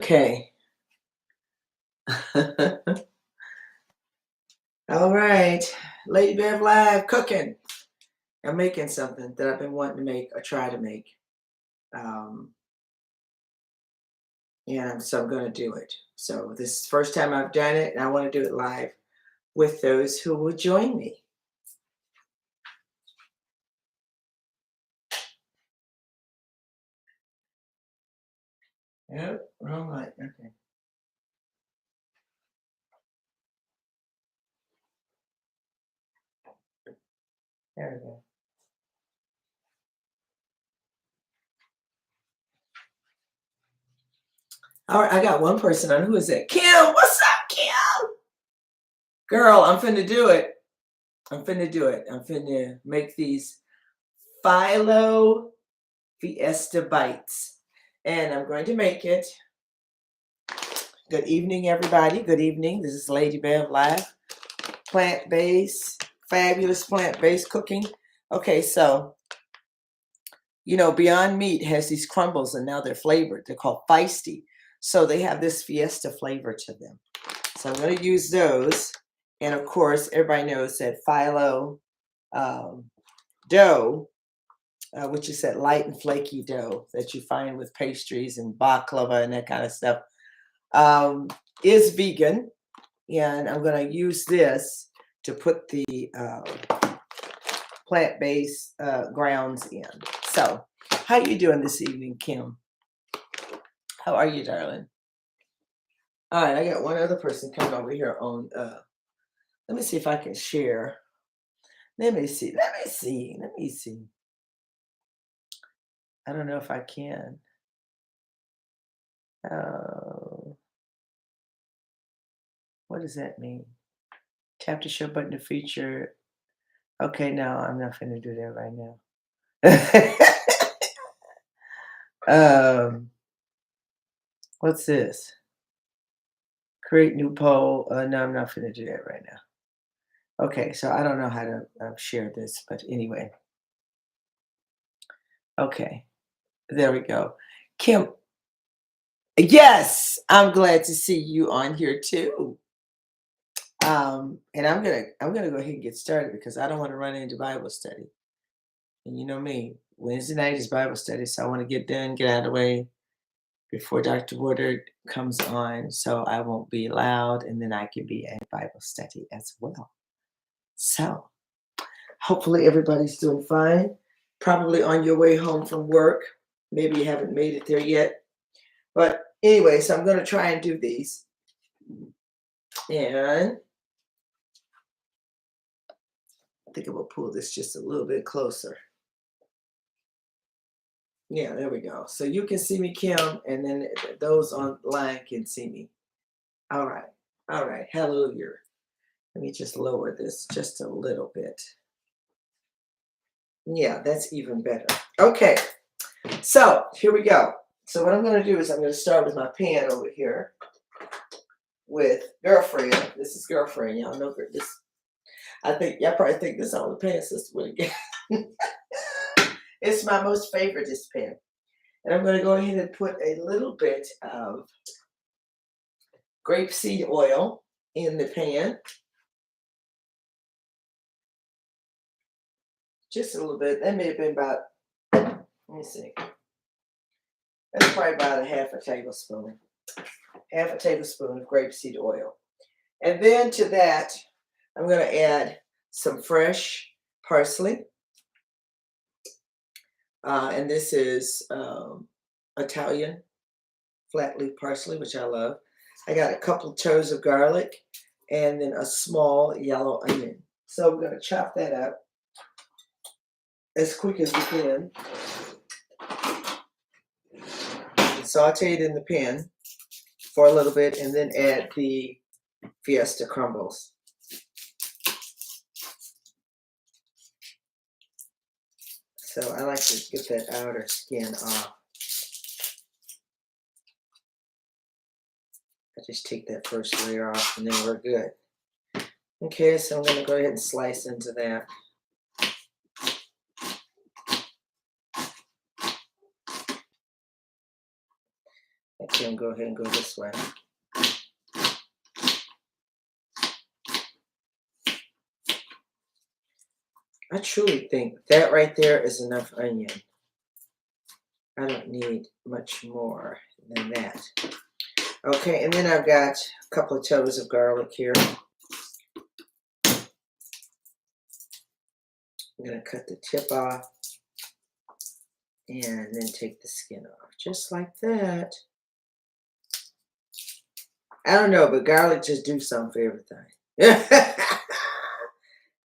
Okay. All right. Lady Bev Live cooking. I'm making something that I've been wanting to make or try to make. Um, and so I'm going to do it. So this is the first time I've done it, and I want to do it live with those who will join me. Yep, wrong light. Okay. There we go. All right, I got one person on. Who is it? Kim, what's up, Kim? Girl, I'm finna do it. I'm finna do it. I'm finna make these Phyllo Fiesta bites. And I'm going to make it. Good evening, everybody. Good evening. This is Lady Bev Live. Plant-based, fabulous plant-based cooking. Okay, so, Beyond Meat has these crumbles and now they're flavored. They're called feisty. So they have this Fiesta flavor to them. So I'm going to use those. And of course, everybody knows that Phyllo dough, which is that light and flaky dough that you find with pastries and baklava and that kind of stuff, is vegan. And I'm going to use this to put the plant-based grounds in. So, how you doing this evening, Kim? How are you, darling? All right, I got one other person coming over here on. Let me see if I can share. Let me see. I don't know if I can. Oh, what does that mean? Tap the show button to feature. Okay, no, I'm not going to do that right now. What's this? Create new poll. No, I'm not going to do that right now. Okay, so I don't know how to share this, but anyway. Okay, there we go. Kim, yes, I'm glad to see you on here too. And I'm gonna go ahead and get started because I don't want to run into Bible study. And you know me, Wednesday night is Bible study, so I want to get done, get out of the way before Dr. Woodard comes on, so I won't be loud, and then I can be at Bible study as well. So hopefully everybody's doing fine. Probably on your way home from work. Maybe you haven't made it there yet. But anyway, so I'm going to try and do these. And I think I will pull this just a little bit closer. Yeah, there we go. So you can see me, Kim, and then those online can see me. All right. All right. Hallelujah. Let me just lower this just a little bit. Yeah, that's even better. Okay. So here we go. So what I'm going to do is I'm going to start with my pan over here with girlfriend. This is girlfriend. Y'all know this. I think y'all probably think this is all the pan sister would get. It's my most favorite, this pan. And I'm going to go ahead and put a little bit of grapeseed oil in the pan. Just a little bit. That may have been about, let me see. That's probably about a half a tablespoon. Half a tablespoon of grapeseed oil. And then to that, I'm going to add some fresh parsley. And this is Italian flat leaf parsley, which I love. I got a couple of toes of garlic and then a small yellow onion. So we're going to chop that up as quick as we can. Saute it in the pan for a little bit and then add the Fiesta crumbles. So I like to get that outer skin off. I just take that first layer off and then we're good. Okay, so I'm going to go ahead and slice into that. I can go ahead and go this way. I truly think that right there is enough onion. I don't need much more than that. Okay, and then I've got a couple of toes of garlic here. I'm going to cut the tip off and then take the skin off, just like that. I don't know, but garlic just do something for everything.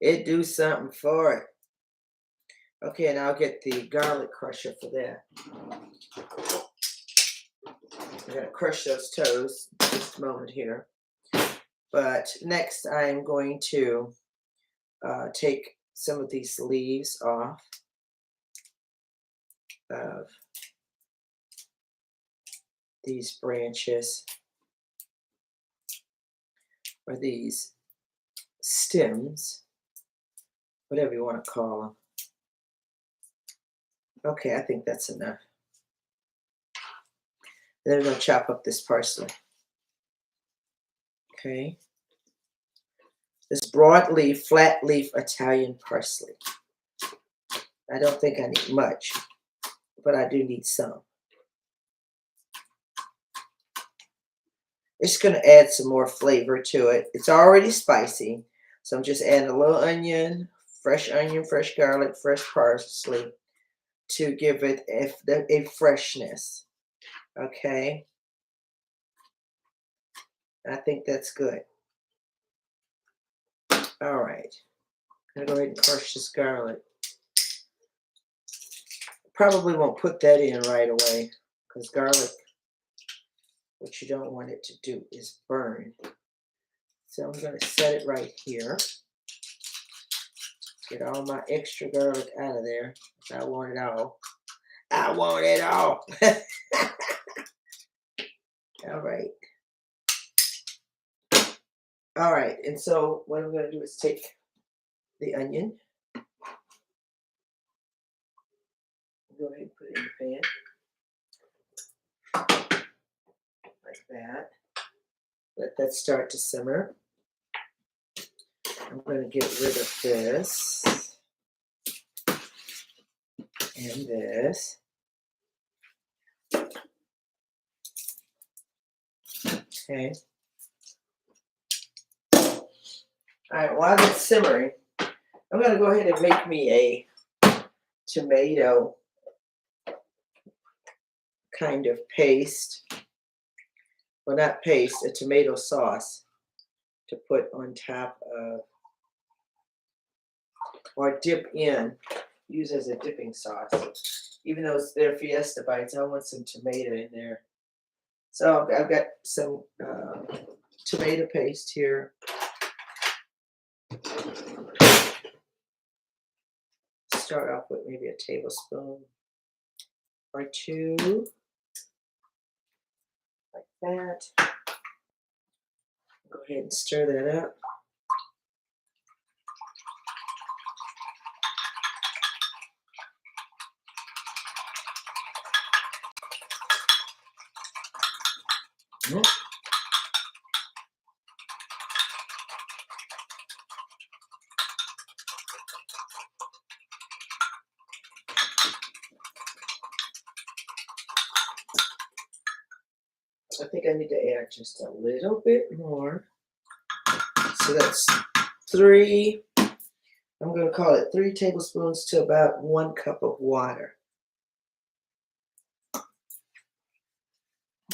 It do something for it. Okay, and I'll get the garlic crusher for that. I'm going to crush those toes just a moment here. But next I'm going to take some of these leaves off of these branches, or these stems, whatever you want to call them. Okay, I think that's enough. Then I'm going to chop up this parsley. Okay. This broadleaf, flat leaf Italian parsley. I don't think I need much, but I do need some. It's going to add some more flavor to it. It's already spicy, so I'm just adding a little onion, fresh garlic, fresh parsley to give it a freshness. Okay. I think that's good. All right. I'm going to go ahead and crush this garlic. Probably won't put that in right away because garlic, what you don't want it to do is burn. So I'm going to set it right here. Get all my extra garlic out of there. I want it all. I want it all. All right. All right. And so what I'm going to do is take the onion. Go ahead and put it in the pan. Like that. Let that start to simmer. I'm going to get rid of this and this. Okay. All right, while that's simmering, I'm going to go ahead and make me a tomato kind of paste. Well, not paste, a tomato sauce to put on top of, or dip in, use as a dipping sauce. Even though it's their Fiesta bites, I want some tomato in there. So I've got some tomato paste here. Start off with maybe a tablespoon or two, like that. Go ahead and stir that up. I think I need to add just a little bit more. So that's 3, I'm going to call it 3 tablespoons to about 1 cup of water.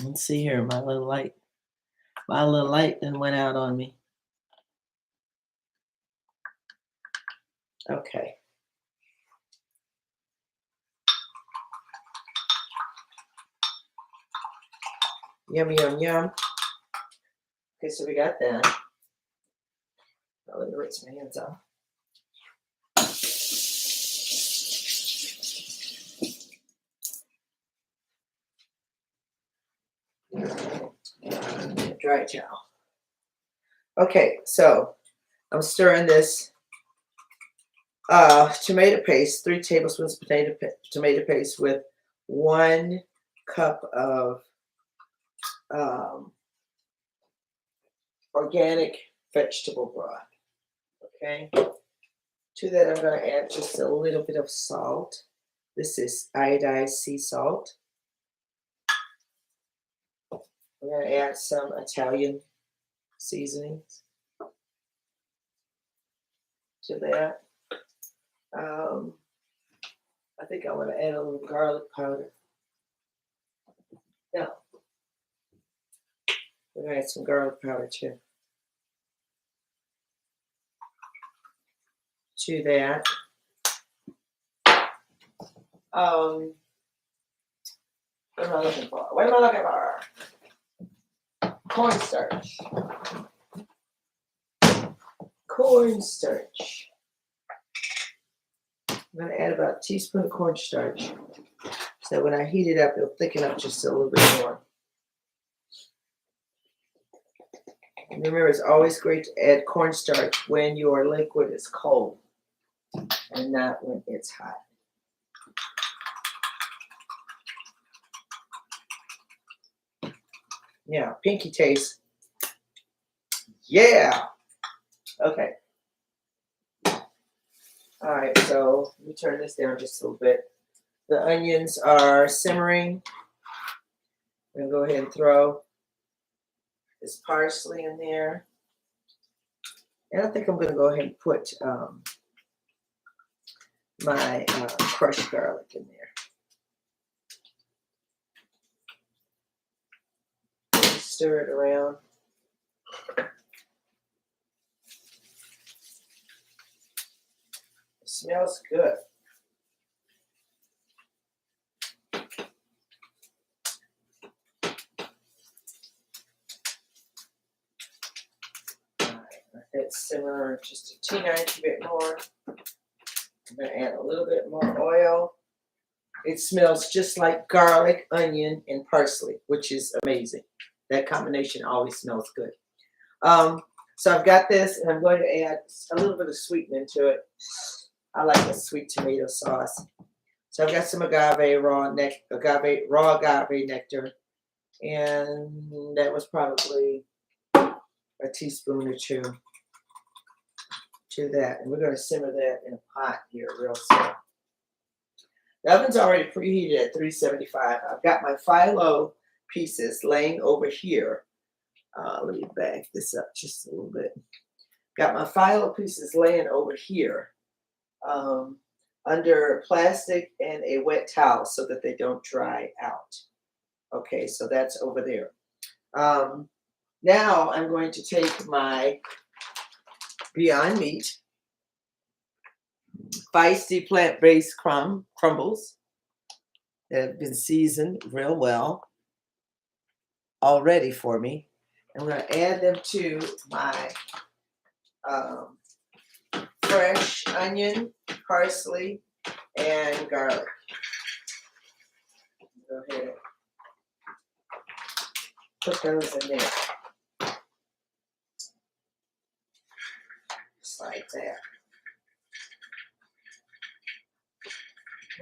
Let's see here, my little light then went out on me. Okay. Yum, yum, yum. Okay, so we got that. Now let me rinse my hands off. Dry towel. Okay, so I'm stirring this tomato paste, 3 tablespoons of tomato paste with 1 cup of um, organic vegetable broth. Okay. To that, I'm going to add just a little bit of salt. This is iodized sea salt. I'm going to add some Italian seasonings to that. I think I want to add a little garlic powder. No. We're going to add some garlic powder too. To that. What am I looking for? What am I looking for? Cornstarch. Cornstarch. I'm going to add about a teaspoon of cornstarch. So when I heat it up, it'll thicken up just a little bit more. And remember, it's always great to add cornstarch when your liquid is cold and not when it's hot. Yeah, pinky taste. Yeah. Okay. All right, so let me turn this down just a little bit. The onions are simmering. I'm going to go ahead and throw this parsley in there. And I think I'm going to go ahead and put my crushed garlic in there. Stir it around. It smells good. Let it simmer just a teeny bit more. I'm going to add a little bit more oil. It smells just like garlic, onion, and parsley, which is amazing. That combination always smells good. So I've got this, and I'm going to add a little bit of sweetening to it. I like a sweet tomato sauce. So I've got some raw agave nectar, and that was probably a teaspoon or two to that. And we're going to simmer that in a pot here real slow. The oven's already preheated at 375. I've got my Phyllo pieces laying over here. Let me back this up just a little bit. Got my Phyllo pieces laying over here under plastic and a wet towel so that they don't dry out. Okay, so that's over there. Now I'm going to take my Beyond Meat feisty plant-based crumbles that have been seasoned real well already for me. I'm going to add them to my fresh onion, parsley, and garlic. Go ahead. Put those in there. Just like that.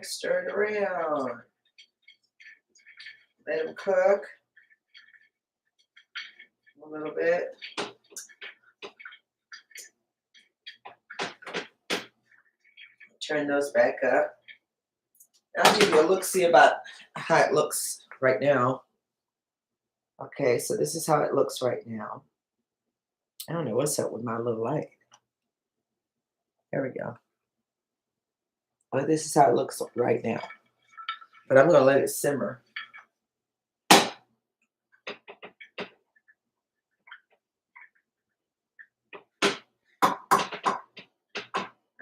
Stir it around. Let them cook a little bit. Turn those back up. I'll give you a look-see about how it looks right now. Okay, so this is how it looks right now. I don't know what's up with my little light. There we go. Well, this is how it looks right now. But I'm going to let it simmer.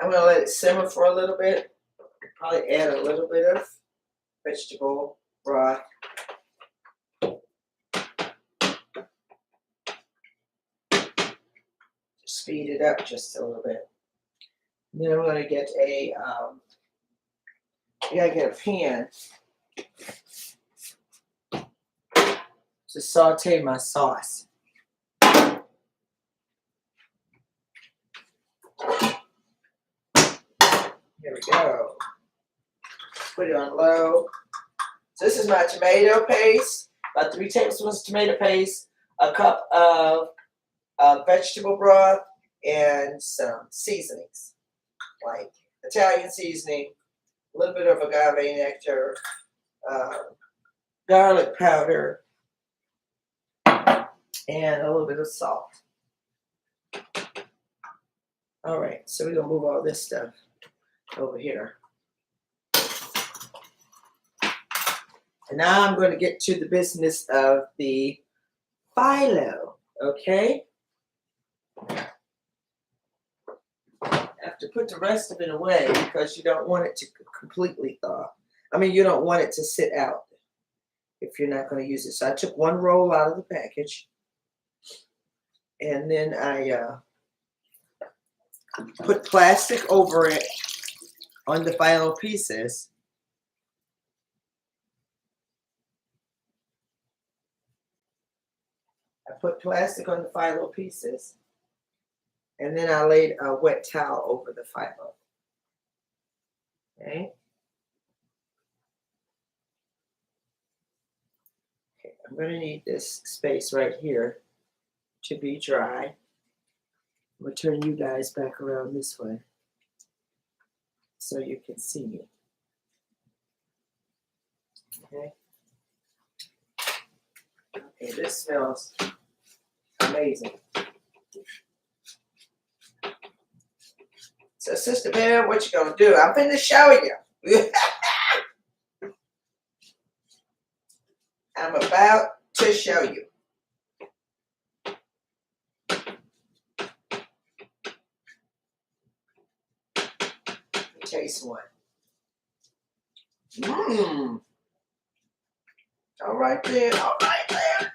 I'm going to let it simmer for a little bit. Probably add a little bit of vegetable broth. Speed it up just a little bit. And then I'm going to get a pan to saute my sauce. There we go. Put it on low. So this is my tomato paste. about 3 tablespoons of tomato paste, a cup of vegetable broth, and some seasonings like Italian seasoning, a little bit of agave nectar, garlic powder, and a little bit of salt. All right, so we're gonna move all this stuff over here. And now I'm going to get to the business of the phyllo, okay? I have to put the rest of it away because you don't want it to completely thaw. I mean, you don't want it to sit out if you're not going to use it. So I took one roll out of the package, and then I put plastic over it on the phyllo pieces. I put plastic on the phyllo pieces, and then I laid a wet towel over the phyllo. Okay. Okay, I'm going to need this space right here to be dry. I'm going to turn you guys back around this way so you can see me. Okay. Okay, this smells amazing. So, Sister Bear, what you gonna do? I'm finna show you. I'm about to show you. Taste one. Mmm. All right then. All right then.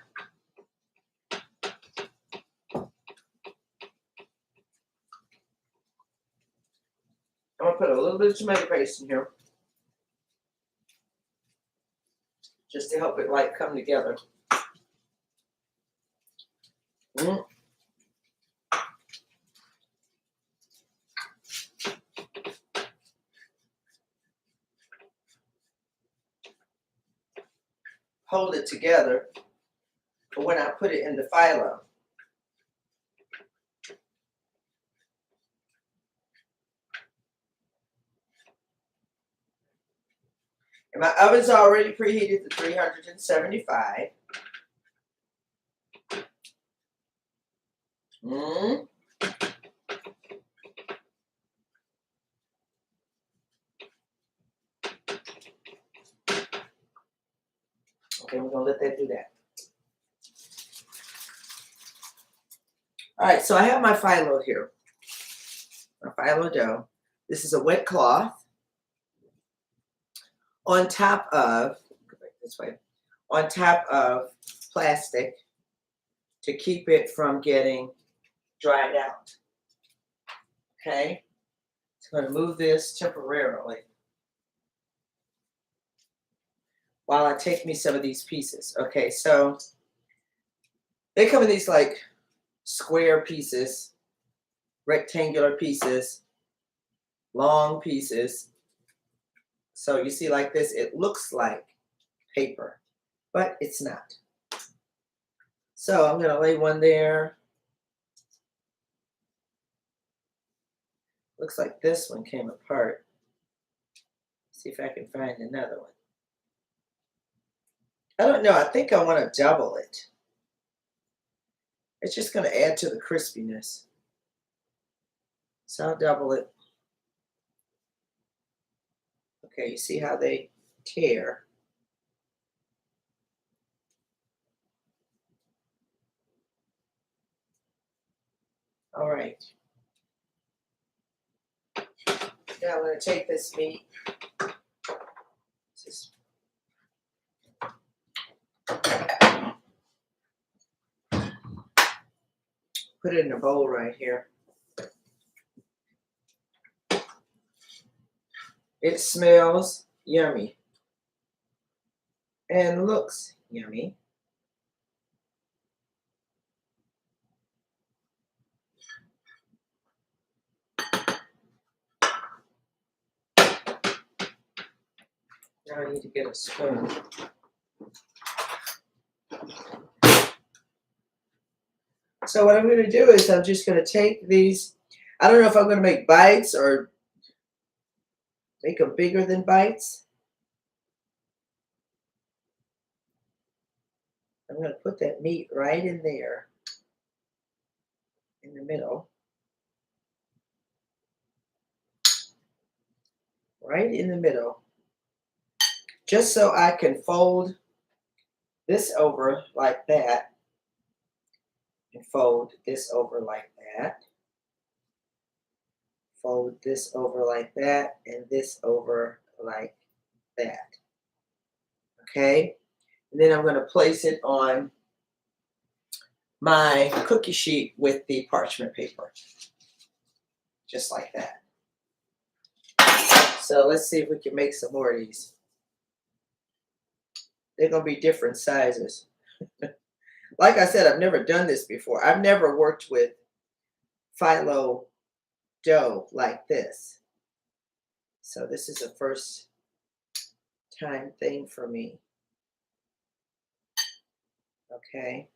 I'm gonna put a little bit of tomato paste in here, just to help it like come together. Mm. Hold it together for when I put it in the phyllo. And my oven's already preheated to 375. Mm. Okay, we're gonna let that do that. All right, so I have my phyllo here. My phyllo dough. This is a wet cloth. On top of, go back this way, on top of plastic to keep it from getting dried out. Okay, so I'm going to move this temporarily while I take me some of these pieces. Okay, so they come in these like square pieces, rectangular pieces, long pieces. So you see like this, it looks like paper, but it's not. So I'm going to lay one there. Looks like this one came apart. See if I can find another one. I don't know. I think I want to double it. It's just going to add to the crispiness. So I'll double it. Okay, you see how they tear. All right. Now I'm going to take this meat. Just put it in a bowl right here. It smells yummy and looks yummy. Now I need to get a spoon. So what I'm going to do is I'm just going to take these. I don't know if I'm going to make bites or make them bigger than bites. I'm going to put that meat right in there in the middle. Right in the middle. Just so I can fold this over like that. And fold this over like that. Fold this over like that. And this over like that. Okay? And then I'm going to place it on my cookie sheet with the parchment paper. Just like that. So let's see if we can make some more of these. They're going to be different sizes. Like I said, I've never done this before. I've never worked with phyllo dough like this. So this is a first time thing for me. Okay.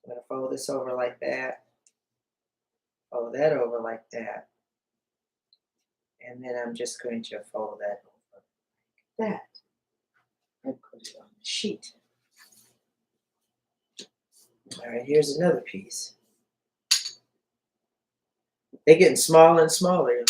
I'm going to fold this over like that. Fold that over like that. And then I'm just going to fold that over like that. And put it on the sheet. All right, here's another piece. They're getting smaller and smaller.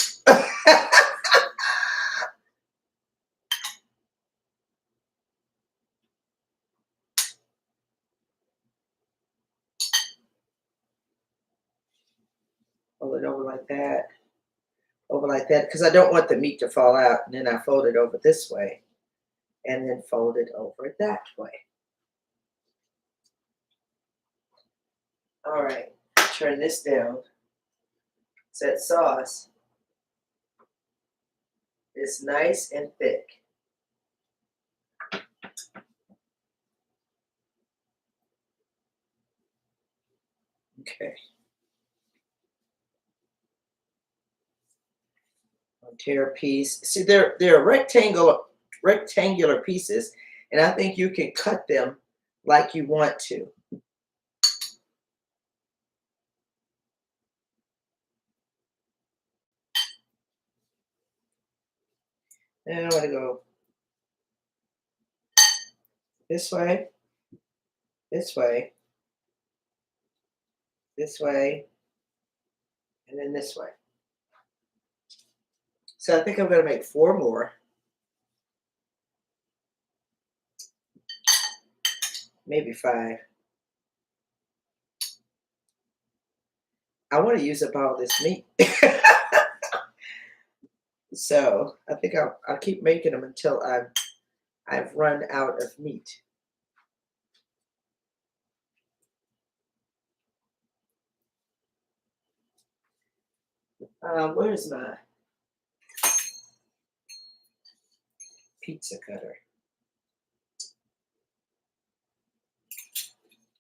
Fold it over like that. Over like that, because I don't want the meat to fall out. And then I fold it over this way. And then fold it over that way. All right, turn this down. So that sauce is nice and thick. Okay. I'll tear a piece. See, they're rectangular pieces, and I think you can cut them like you want to. And I want to go this way, this way, this way, and then this way. So I think I'm going to make 4 more. Maybe 5. I want to use up all this meat. So I think I'll keep making them until I've run out of meat. Where's my pizza cutter?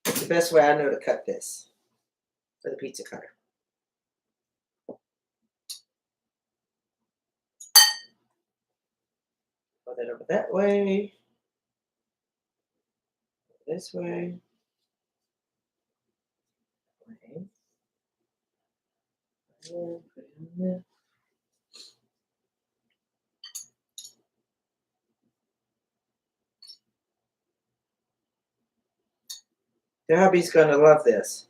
It's the best way I know to cut this for the pizza cutter. Put that over that way. This way. Okay. Put it in there. The hubby's going to love this.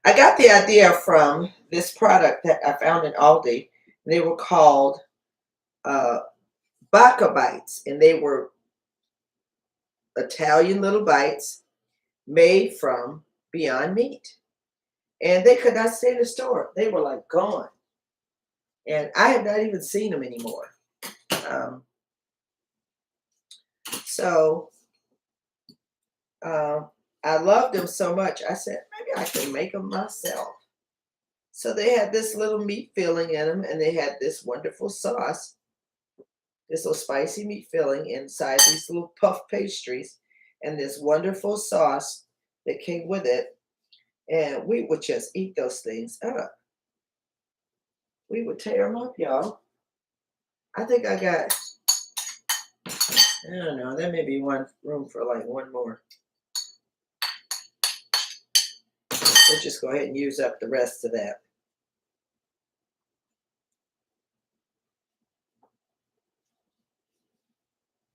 I got the idea from this product that I found in Aldi. They were called Bacca Bites, and they were Italian little bites made from Beyond Meat. And they could not stay in the store. They were like gone. And I have not even seen them anymore. I loved them so much. I said, maybe I can make them myself. So they had this little meat filling in them, and they had this wonderful sauce, this little spicy meat filling inside these little puff pastries, and this wonderful sauce that came with it. And we would just eat those things up. We would tear them up, y'all. I think I got, I don't know, there may be room for like 1 more. So just go ahead and use up the rest of that.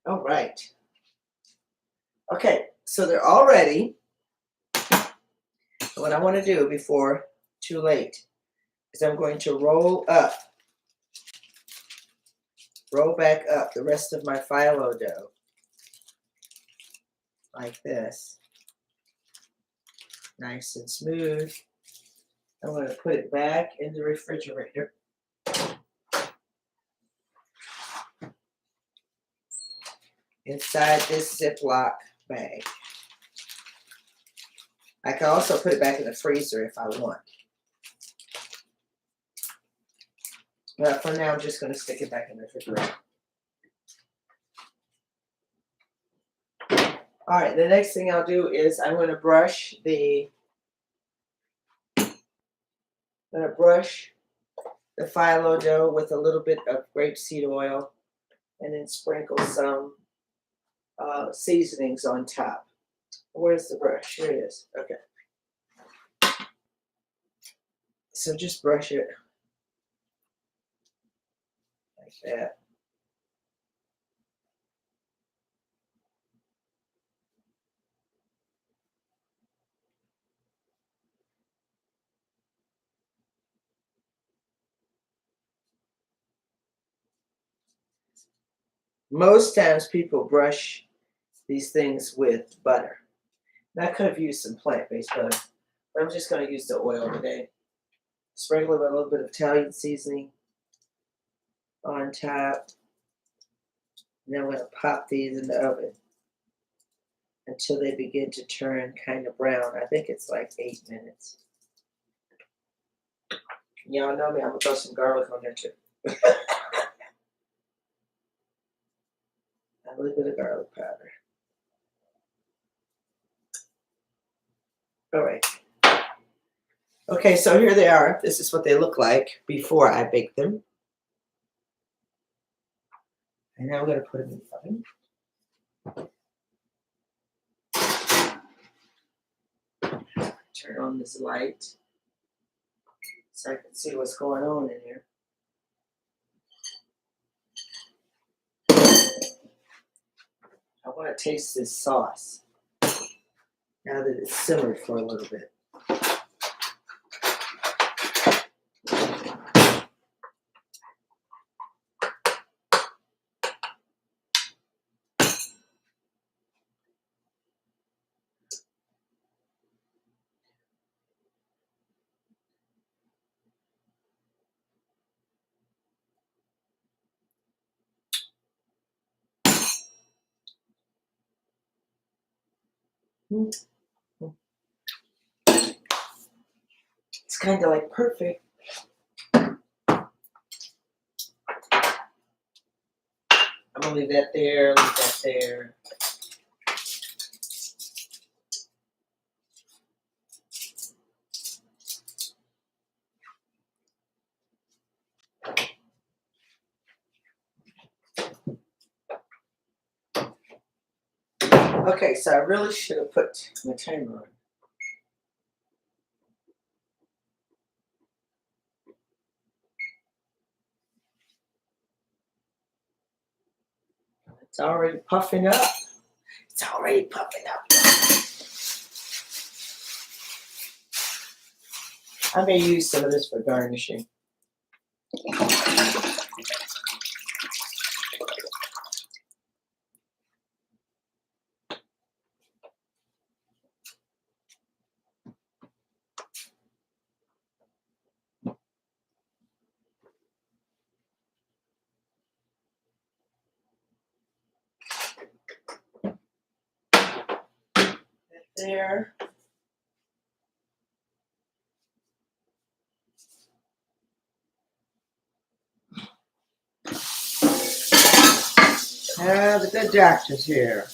All right. Okay, so they're all ready. What I want to do before too late is I'm going to roll back up the rest of my phyllo dough like this. Nice and smooth. I'm going to put it back in the refrigerator. Inside this Ziploc bag. I can also put it back in the freezer if I want. But for now, I'm just going to stick it back in the refrigerator. All right, the next thing I'll do is I'm going to brush the phyllo dough with a little bit of grapeseed oil and then sprinkle some seasonings on top. Where's the brush? Here it is. Okay. So just brush it like that. Most times people brush these things with butter. And I could have used some plant-based butter, but I'm just going to use the oil today. Sprinkle it with a little bit of Italian seasoning on top. And then I'm going to pop these in the oven until they begin to turn kind of brown. I think it's like 8 minutes. Y'all know me, I'm going to throw some garlic on there too. A little bit of garlic powder. All right. Okay, so here they are. This is what they look like before I bake them. And now I'm going to put them in the oven. Turn on this light so I can see what's going on in here. I want to taste this sauce now that it's simmered for a little bit. It's kind of like perfect. I'm going to leave that there, leave that there. Okay, so I really should have put my timer on. It's already puffing up. It's already puffing up. I may use some of this for garnishing. There. The good doctor's here.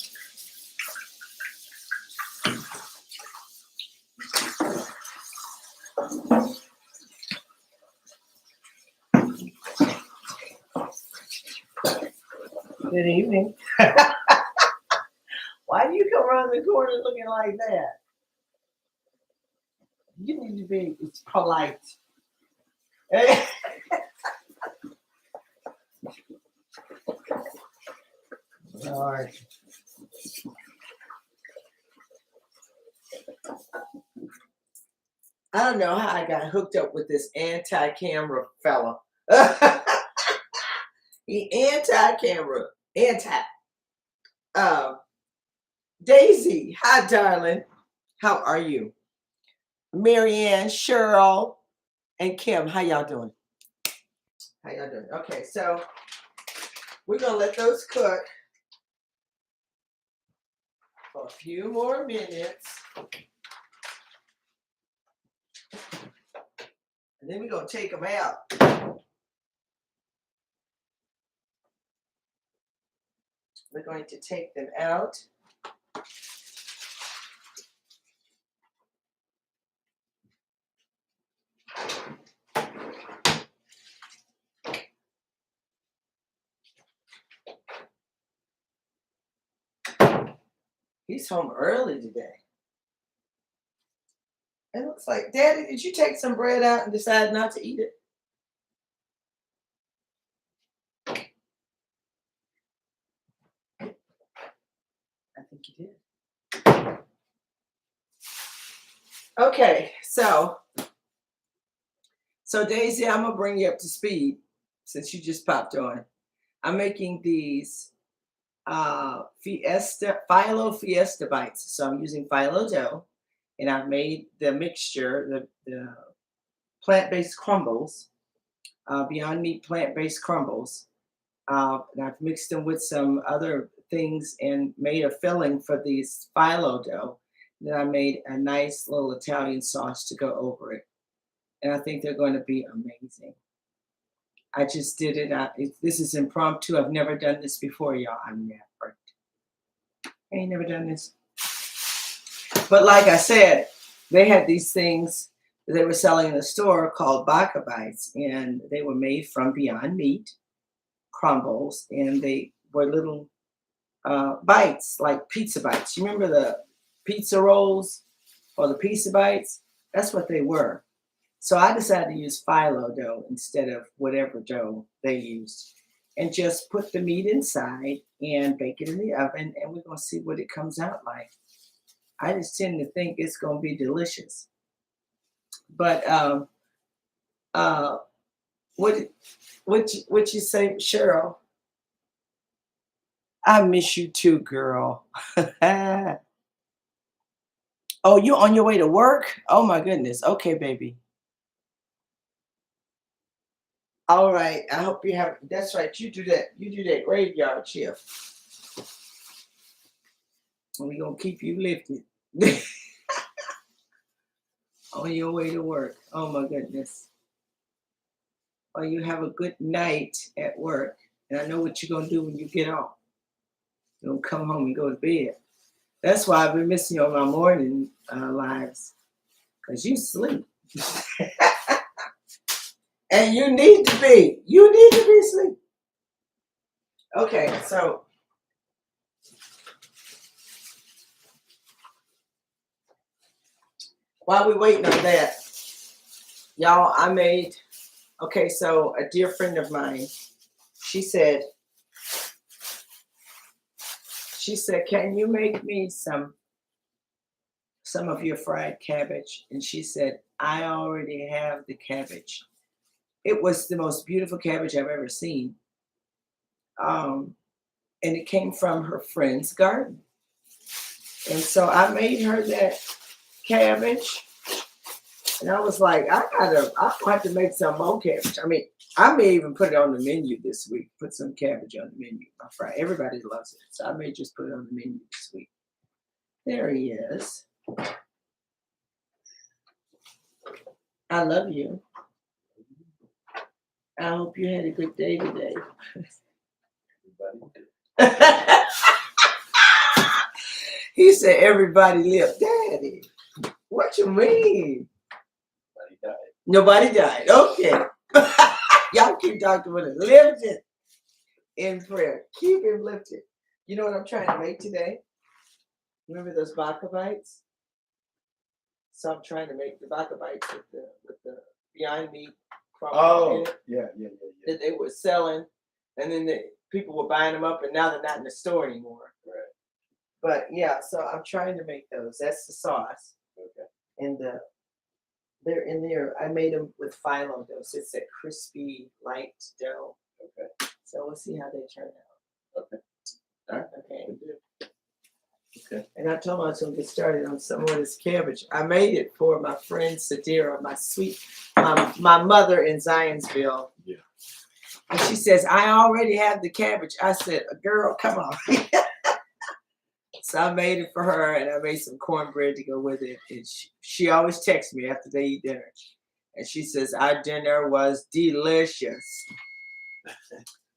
Good evening. Why do you come around the corner looking like that? You need to be polite. Lord. I don't know how I got hooked up with this anti-camera fella. He anti-camera, anti. Uh, Daisy, hi, darling. How are you? Marianne, Cheryl, and Kim, how y'all doing? How y'all doing? Okay, so we're gonna let those cook for a few more minutes, and then we're gonna take them out. We're going to take them out. He's home early today. It looks like, Daddy, did you take some bread out and decide not to eat it? I think you did. Okay, so Daisy, I'm gonna bring you up to speed since you just popped on. I'm making these Phyllo Fiesta bites. So I'm using Phyllo dough, and I've made the mixture, the plant-based crumbles, Beyond Meat plant-based crumbles. And I've mixed them with some other things and made a filling for these Phyllo dough. Then I made a nice little Italian sauce to go over it. And I think they're going to be amazing. I just did it. This is impromptu. I've never done this before, y'all. I ain't never done this. But like I said, they had these things that they were selling in the store called Baka Bites, and they were made from Beyond Meat crumbles, and they were little bites, like pizza bites. You remember the pizza rolls or the pizza bites? That's what they were. So I decided to use Phyllo dough instead of whatever dough they used, and just put the meat inside and bake it in the oven, and we're going to see what it comes out like. I just tend to think it's going to be delicious. But what you say, Cheryl? I miss you too, girl. Oh, you on your way to work? Oh my goodness. Okay, baby. All right. I hope you have. That's right. You do that. You do that graveyard shift. And we're gonna keep you lifted on your way to work. Oh my goodness. Well, you have a good night at work, and I know what you're gonna do when you get off. You're gonna come home and go to bed. That's why I've been missing you on my morning lives, because you sleep. And you need to be. You need to be asleep. Okay, so while we're waiting on that, y'all, I made, okay, so a dear friend of mine, she said, can you make me some of your fried cabbage? And she said, I already have the cabbage. It was the most beautiful cabbage I've ever seen. And it came from her friend's garden. And so I made her that cabbage. And I was like, I'm gonna have to make some more cabbage. I mean, I may even put it on the menu this week. Put some cabbage on the menu. Everybody loves it. So I may just put it on the menu this week. There he is. I love you. I hope you had a good day today. He said everybody lived. Daddy, what you mean? Nobody died. Okay. Y'all keep Dr. Wood lifted in prayer. Keep him lifted. You know what I'm trying to make today? Remember those Baka bites? So I'm trying to make the vodka bites with the Beyond Meat crumble in Oh, it yeah. that they were selling, and then people were buying them up, and now they're not in the store anymore. Right. But yeah, so I'm trying to make those. That's the sauce, Okay. and they're in there. I made them with phyllo dough, so it's a crispy, light dough. Okay. So we'll see how they turn out. Okay. All right. Okay. Good deal. Okay. And I told him I was going to get started on some of this cabbage. I made it for my friend Sadira, my mother in Zionsville. Yeah. And she says, I already have the cabbage. I said, girl, come on. So I made it for her, and I made some cornbread to go with it. And she always texts me after they eat dinner. And she says, our dinner was delicious.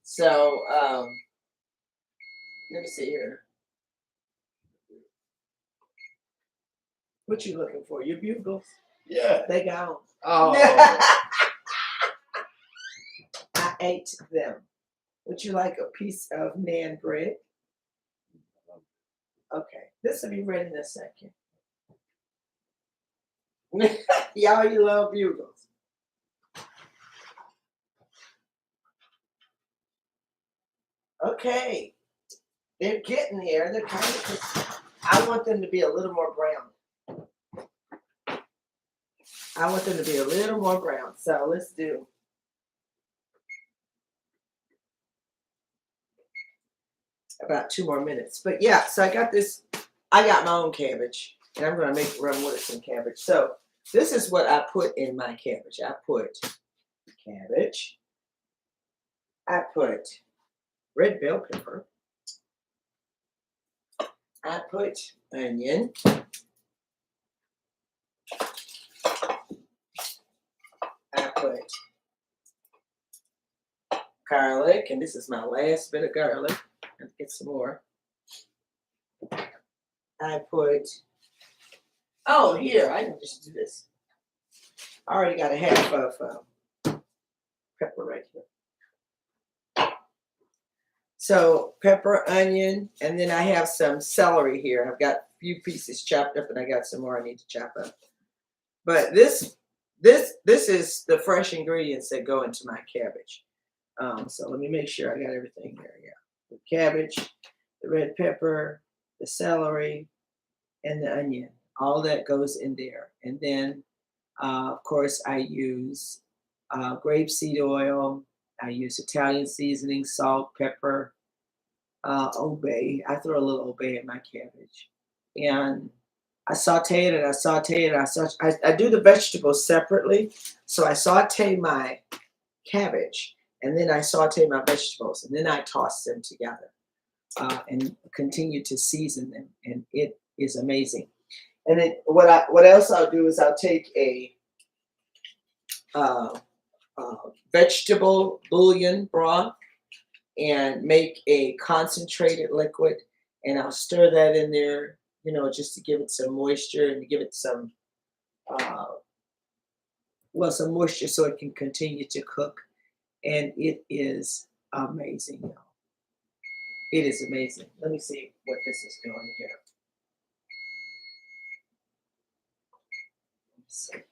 So, let me see here. What you looking for? Your bugles? Yeah. They gone. Oh. I ate them. Would you like a piece of naan bread? Okay. This will be ready in a second. Y'all, you love bugles. Okay. They're getting there. They're kind of, I want them to be a little more brown. I want them to be a little more brown. So let's do about 2 more minutes. But yeah, so I got my own cabbage, and I'm going to make rum with some cabbage. So this is what I put in my cabbage. I put cabbage. I put red bell pepper. I put onion. I put garlic, and this is my last bit of garlic. I'll get some more. I put, here, I can just do this. I already got a half of pepper right here. So pepper, onion, and then I have some celery here. I've got a few pieces chopped up, and I got some more I need to chop up. But this is the fresh ingredients that go into my cabbage. So let me make sure I got everything here. Yeah, the cabbage, the red pepper, the celery, and the onion. All that goes in there. And then, of course, I use grapeseed oil. I use Italian seasoning, salt, pepper, obey. I throw a little obey in my cabbage. And I saute it and I saute it. And I do the vegetables separately. So I saute my cabbage, and then I saute my vegetables, and then I toss them together and continue to season them. And it is amazing. And then what else I'll do is I'll take a vegetable bouillon broth and make a concentrated liquid, and I'll stir that in there, just to give it some moisture and to give it some some moisture so it can continue to cook. And it is amazing, y'all. It is amazing. Let me see what this is doing here. Let's see.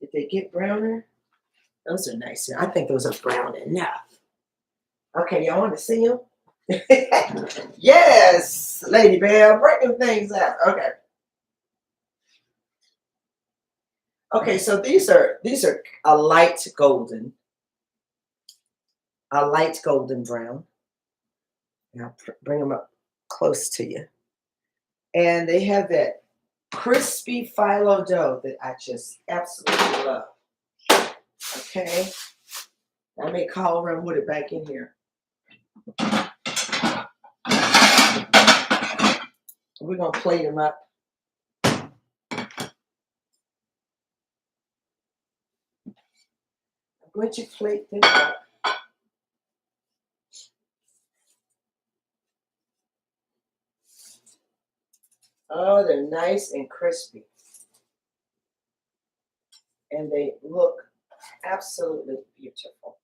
Did they get browner? Those are nice. I think those are brown enough. Okay, y'all want to see them? Yes, Lady Bell, break them things out. Okay. Okay, so these are a light golden brown. And I'll bring them up close to you. And they have that crispy phyllo dough that I just absolutely love. Okay. I may call around with it back in here. We're going to plate them up. I'm going to plate them up. Oh, they're nice and crispy. And they look absolutely beautiful.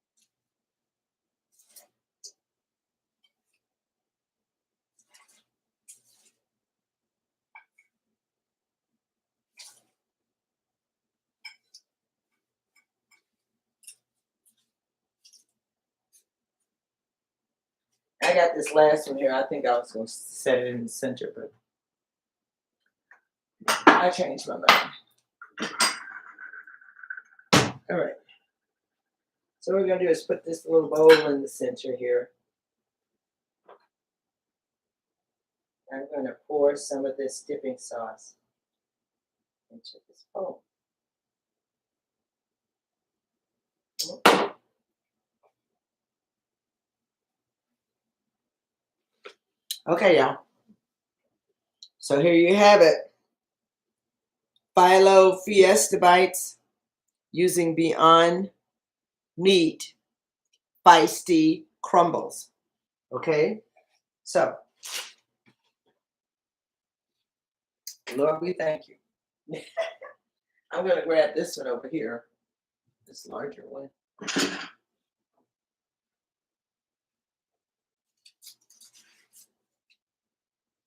I got this last one here. I think I was going to set it in the center, but I changed my mind. All right. So what we're going to do is put this little bowl in the center here. I'm going to pour some of this dipping sauce into this bowl. Okay, y'all. So here you have it. Phyllo Fiesta bites using Beyond Meat feisty crumbles. Okay? So, Lord, we thank you. I'm going to grab this one over here, this larger one.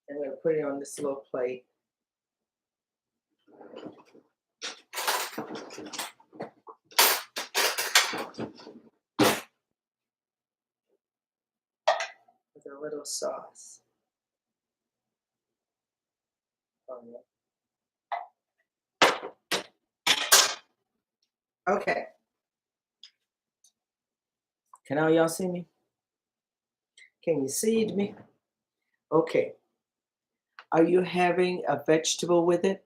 I'm going to put it on this little plate. With a little sauce on it. Okay. Can all y'all see me? Can you see me? Okay. Are you having a vegetable with it?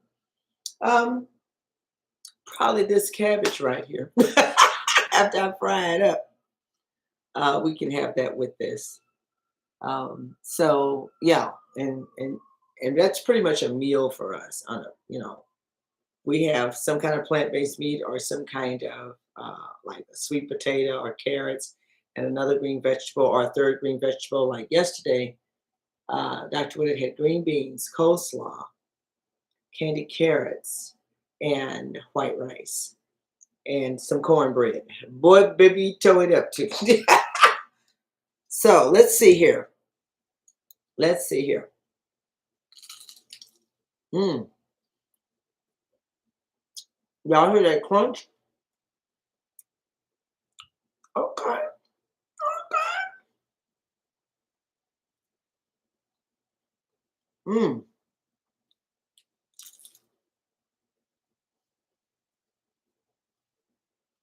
Probably this cabbage right here. After I fry it up, we can have that with this. So yeah, and that's pretty much a meal for us. On a, we have some kind of plant-based meat or some kind of like a sweet potato or carrots and another green vegetable or a third green vegetable. Like yesterday, Dr. Woodard had green beans, coleslaw, candied carrots, and white rice, and some cornbread. Boy, baby, toe it up too. So let's see here. Let's see here. Y'all hear that crunch? Okay. Okay.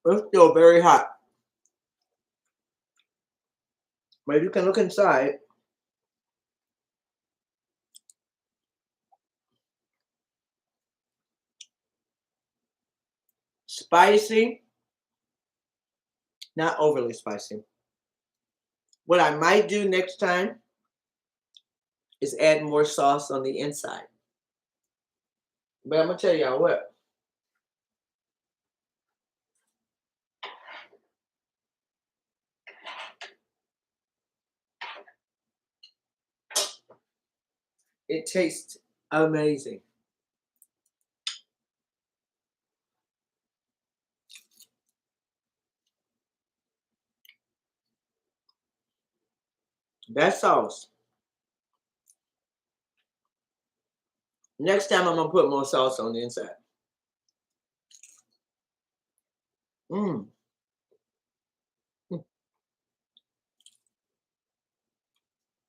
It's still very hot. But you can look inside. Spicy. Not overly spicy. What I might do next time is add more sauce on the inside. But I'm going to tell y'all what. It tastes amazing. That sauce. Next time I'm going to put more sauce on the inside.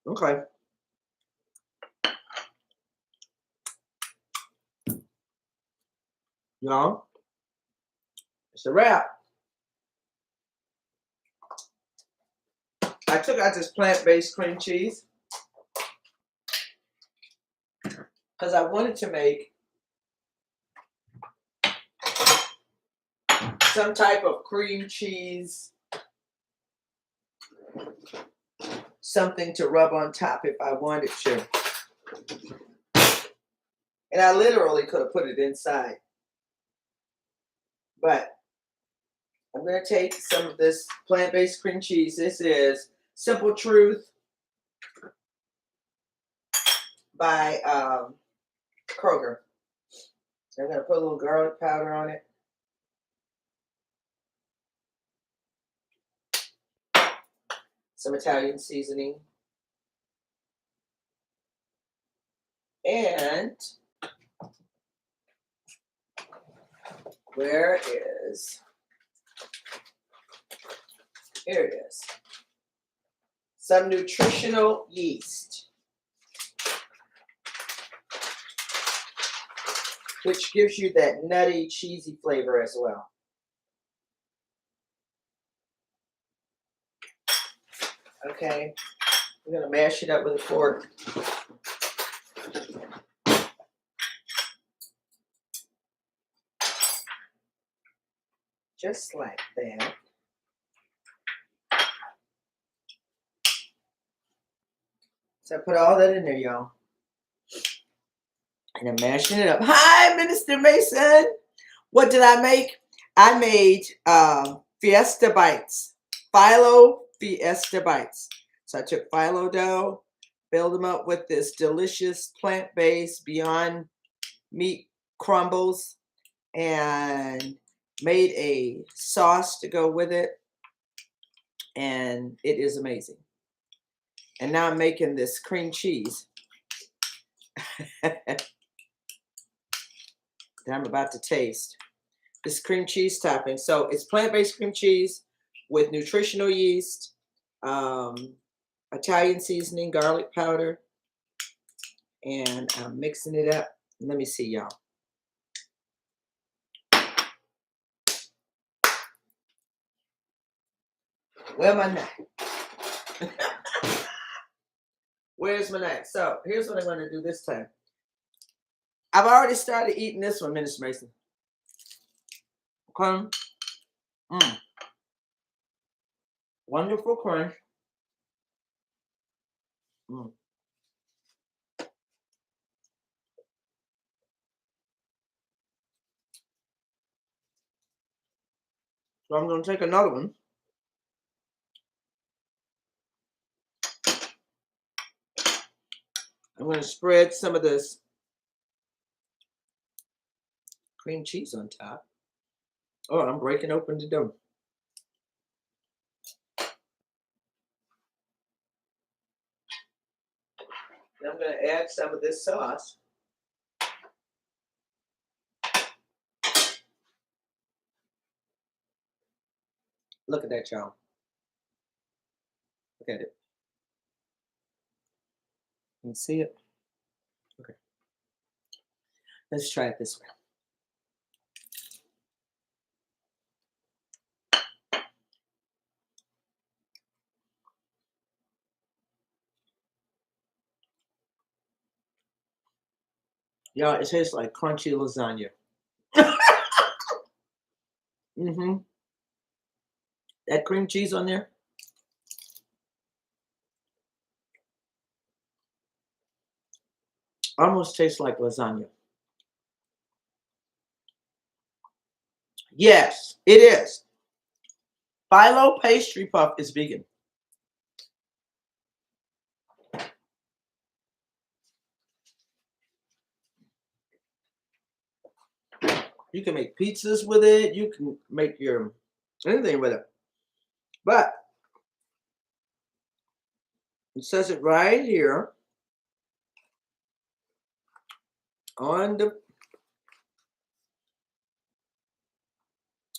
Okay. Y'all, it's a wrap. I took out this plant-based cream cheese because I wanted to make some type of cream cheese, something to rub on top if I wanted to. And I literally could have put it inside. But I'm going to take some of this plant-based cream cheese. This is Simple Truth by Kroger. So I'm going to put a little garlic powder on it. Some Italian seasoning. And where is, here it is. some nutritional yeast, which gives you that nutty, cheesy flavor as well. Okay, I'm gonna mash it up with a fork. Just like that. So I put all that in there, y'all. And I'm mashing it up. Hi, Minister Mason. What did I make? I made Fiesta bites. Phyllo Fiesta bites. So I took phyllo dough, filled them up with this delicious plant-based Beyond Meat crumbles, and made a sauce to go with it. And it is amazing. And now I'm making this cream cheese that I'm about to taste. This cream cheese topping. So it's plant-based cream cheese with nutritional yeast, Italian seasoning, garlic powder, and I'm mixing it up. Let me see, y'all. Where my knife? Where's my knife? So here's what I'm going to do this time. I've already started eating this one, Minister Mason. Okay. Wonderful crunch. So I'm going to take another one. I'm going to spread some of this cream cheese on top. Oh, I'm breaking open the dough. And I'm going to add some of this sauce. Look at that, y'all. Look at it. You can see it? Okay. Let's try it this way. Y'all, it tastes like crunchy lasagna. That cream cheese on there. Almost tastes like lasagna. Yes, it is. Phyllo pastry puff is vegan. You can make pizzas with it. You can make your anything with it. But it says it right here on the,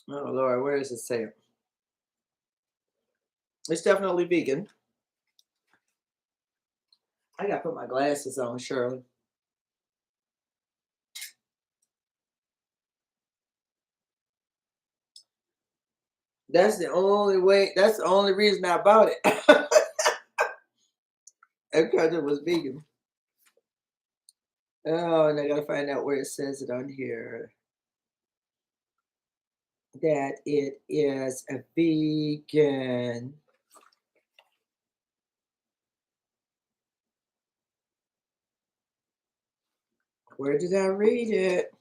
oh Lord, where does it say it? It's definitely vegan. I gotta put my glasses on, Shirley. That's the only way, that's the only reason I bought it. Because it was vegan. Oh, and I gotta find out where it says it on here. That it is a vegan. Where did I read it?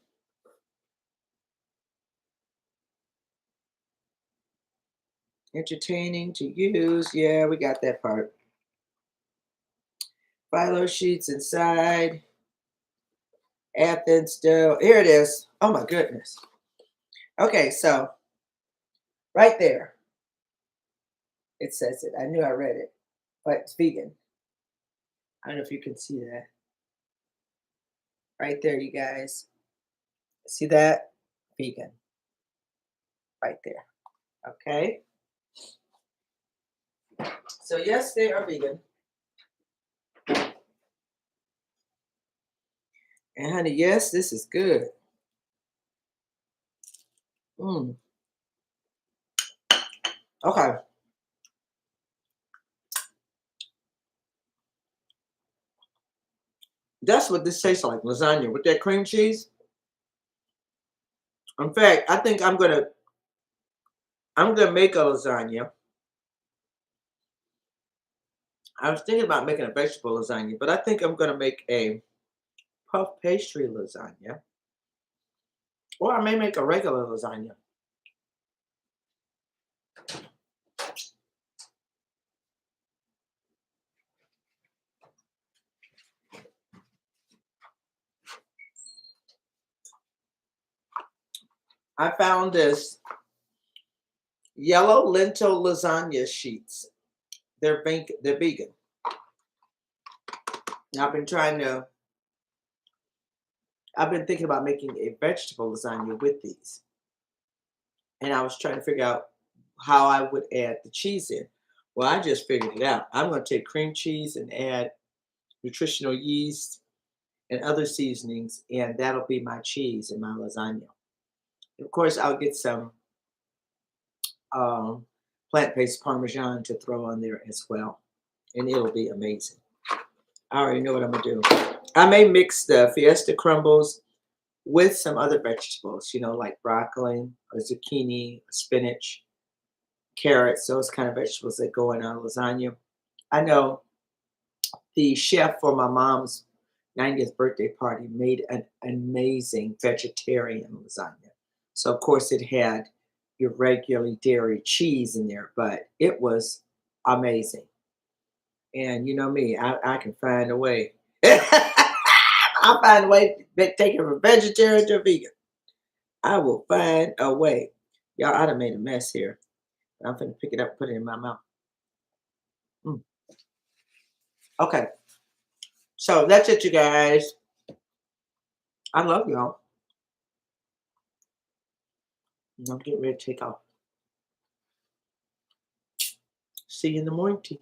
Entertaining to use. Yeah, we got that part. Phyllo sheets inside. Athens dough. Here it is. Oh my goodness. Okay, so right there. It says it. I knew I read it. But it's vegan. I don't know if you can see that. Right there, you guys. See that? Vegan. Right there. Okay. So yes, they are vegan. And honey, yes, this is good. Mm. Okay. That's what this tastes like, lasagna with that cream cheese. In fact, I think I'm gonna make a lasagna. I was thinking about making a vegetable lasagna, but I think I'm gonna make a puff pastry lasagna. Or I may make a regular lasagna. I found this yellow lentil lasagna sheets. They're vegan. I've been trying to I've been thinking about making a vegetable lasagna with these. And I was trying to figure out how I would add the cheese in. Well, I just figured it out. I'm going to take cream cheese and add nutritional yeast and other seasonings, and that'll be my cheese in my lasagna. Of course, I'll get some um, plant-based Parmesan to throw on there as well, and it'll be amazing. I already know what I'm gonna do. I may mix the Fiesta crumbles with some other vegetables, like broccoli, or zucchini, spinach, carrots, those kind of vegetables that go in our lasagna. I know the chef for my mom's 90th birthday party made an amazing vegetarian lasagna. So, of course, it had your regularly dairy cheese in there, but it was amazing. And you know me, I can find a way. I'll find a way to take it from vegetarian to vegan. I will find a way. Y'all, I done made a mess here. I'm going to pick it up and put it in my mouth. Mm. Okay. So that's it, you guys. I love y'all. I'm getting ready to take off. See you in the morning.